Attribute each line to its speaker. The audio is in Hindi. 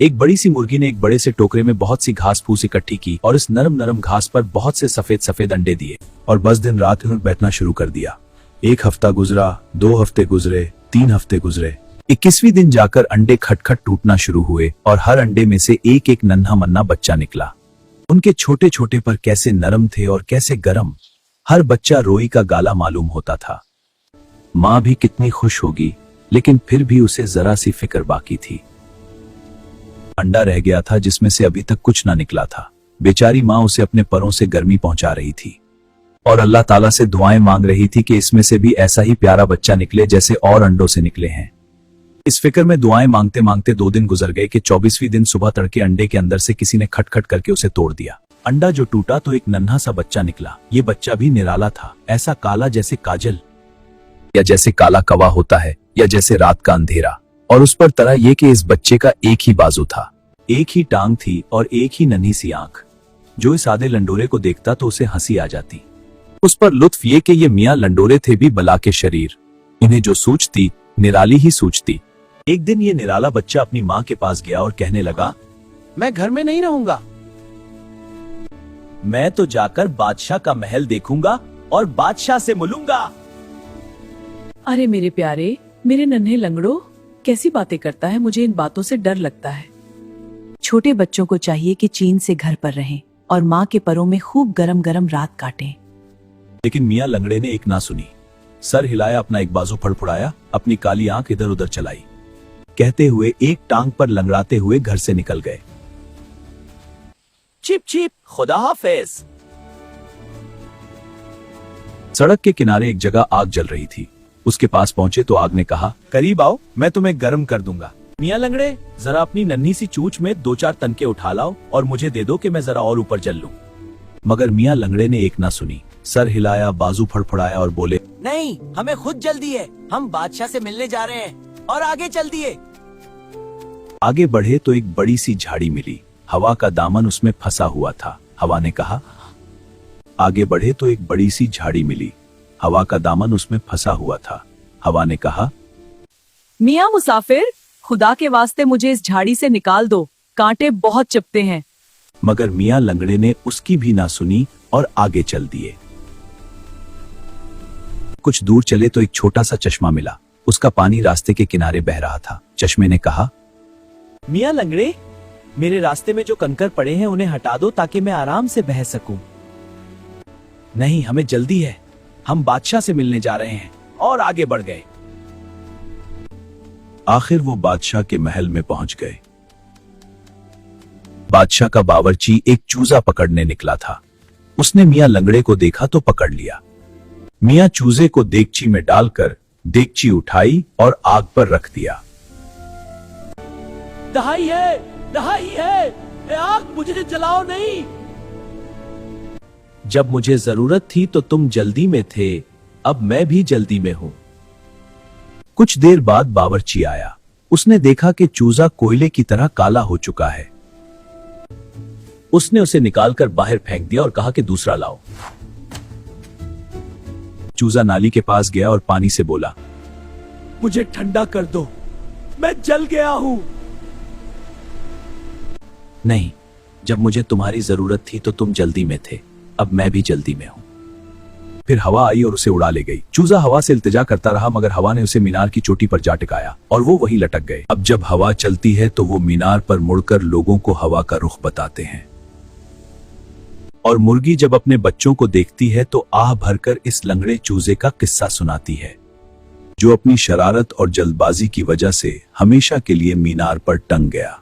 Speaker 1: एक बड़ी सी मुर्गी ने एक बड़े से टोकरे में बहुत सी घास फूस इकट्ठी की और इस नरम नरम घास पर बहुत से सफेद सफेद अंडे दिए और बस दिन रात बैठना शुरू कर दिया। 1 हफ्ता गुजरा, 2 हफ्ते गुजरे, 3 हफ्ते गुजरे। 21वें दिन जाकर अंडे खटखट टूटना शुरू हुए और हर अंडे में से एक एक नन्हा मन्ना बच्चा निकला। उनके छोटे छोटे पर कैसे नरम थे और कैसे गर्म। हर बच्चा रोई का गाला मालूम होता था। माँ भी कितनी खुश होगी, लेकिन फिर भी उसे जरा सी फिक्र बाकी थी। अंडा रह गया था जिसमें से अभी तक कुछ ना निकला था। बेचारी माँ उसे अपने परों से गर्मी पहुंचा रही थी और अल्लाह ताला से दुआएं मांग रही थी कि इसमें से भी ऐसा ही प्यारा बच्चा निकले जैसे और अंडों से निकले हैं। इस फिक्र में दुआएं मांगते मांगते 2 दिन गुजर गए कि 24वें दिन सुबह तड़के अंडे के अंदर से किसी ने खटखट करके उसे तोड़ दिया। अंडा जो टूटा तो एक नन्हा सा बच्चा निकला। ये बच्चा भी निराला था, ऐसा काला जैसे काजल, या जैसे काला कवा होता है, या जैसे रात का अंधेरा। और उस पर तरह ये कि इस बच्चे का एक ही बाजू था, एक ही टांग थी और एक ही नन्ही सी आंख। जो इस आधे लंडोरे को देखता तो उसे हंसी आ जाती। उस पर लुत्फ ये कि ये मियाँ लंडोरे थे भी बला के शरीर, इन्हें जो सूझती निराली ही सूझती। एक दिन ये निराला बच्चा अपनी माँ के पास गया और कहने लगा, मैं घर में नहीं रहूंगा, मैं तो जाकर बादशाह का महल देखूंगा और बादशाह से मिलूंगा।
Speaker 2: अरे मेरे प्यारे, मेरे नन्हे लंगड़ो, कैसी बातें करता है, मुझे इन बातों से डर लगता है। छोटे बच्चों को चाहिए कि चैन से घर पर रहें और माँ के परों में खूब गरम गरम रात काटें।
Speaker 1: लेकिन मियाँ लंगड़े ने एक ना सुनी। सर हिलाया, अपना एक बाजू फड़फड़ाया, अपनी काली आंख इधर उधर चलाई, कहते हुए एक टांग पर लंगड़ाते हुए घर से निकल गए। चिप चिप, खुदा हाफिज। सड़क के किनारे एक जगह आग जल रही थी। उसके पास पहुंचे तो आग ने कहा, करीब आओ, मैं तुम्हें गर्म कर दूंगा। मियाँ लंगड़े, जरा अपनी नन्ही सी चूंच में 2-4 तनके उठा लाओ और मुझे दे दो कि मैं जरा और ऊपर जल लूं। मगर मियाँ लंगड़े ने एक ना सुनी। सर हिलाया, बाजू फड़फड़ाया और बोले,
Speaker 3: नहीं, हमें खुद जल्दी है, हम बादशाह से मिलने जा रहे हैं और आगे चल दिए।
Speaker 1: आगे बढ़े तो एक बड़ी सी झाड़ी मिली। हवा का दामन उसमें फंसा हुआ था। हवा ने कहा, आगे बढ़े तो एक बड़ी सी झाड़ी मिली। हवा का दामन उसमें फंसा हुआ था। हवा ने कहा,
Speaker 2: मियाँ मुसाफिर, खुदा के वास्ते मुझे इस झाड़ी से निकाल दो, कांटे बहुत चुभते हैं।
Speaker 1: मगर मियाँ लंगड़े ने उसकी भी ना सुनी और आगे चल दिए। कुछ दूर चले तो एक छोटा सा चश्मा मिला। उसका पानी रास्ते के किनारे बह रहा था। चश्मे ने कहा,
Speaker 3: मियाँ लंगड़े, मेरे रास्ते में जो कंकर पड़े हैं उन्हें हटा दो ताकि मैं आराम से बह सकूं।
Speaker 1: नहीं, हमें जल्दी है, हम बादशाह से मिलने जा रहे हैं। और आगे बढ़ गए। आखिर वो बादशाह के महल में पहुंच गए। बादशाह का बावर्ची एक चूजा पकड़ने निकला था। उसने मियाँ लंगड़े को देखा तो पकड़ लिया। मियाँ चूजे को देगची में डालकर देगची उठाई और आग पर रख दिया।
Speaker 3: दहाई है, दहाई है, ए आग, मुझे जलाओ नहीं।
Speaker 1: जब मुझे जरूरत थी तो तुम जल्दी में थे, अब मैं भी जल्दी में हूं। कुछ देर बाद बावर्ची आया। उसने देखा कि चूजा कोयले की तरह काला हो चुका है। उसने उसे निकालकर बाहर फेंक दिया और कहा कि दूसरा लाओ। चूजा नाली के पास गया और पानी से बोला,
Speaker 3: मुझे ठंडा कर दो, मैं जल गया हूं।
Speaker 1: नहीं, जब मुझे तुम्हारी जरूरत थी तो तुम जल्दी में थे, अब मैं भी जल्दी में हूं। फिर हवा आई और उसे उड़ा ले गई। चूजा हवा से इल्तिजा करता रहा, मगर हवा ने उसे मीनार की चोटी पर जा टिकाया और वो वहीं लटक गए। अब जब हवा चलती है तो वो मीनार पर मुड़कर लोगों को हवा का रुख बताते हैं। और मुर्गी जब अपने बच्चों को देखती है तो आह भरकर इस लंगड़े चूजे का किस्सा सुनाती है, जो अपनी शरारत और जल्दबाजी की वजह से हमेशा के लिए मीनार पर टंग गया।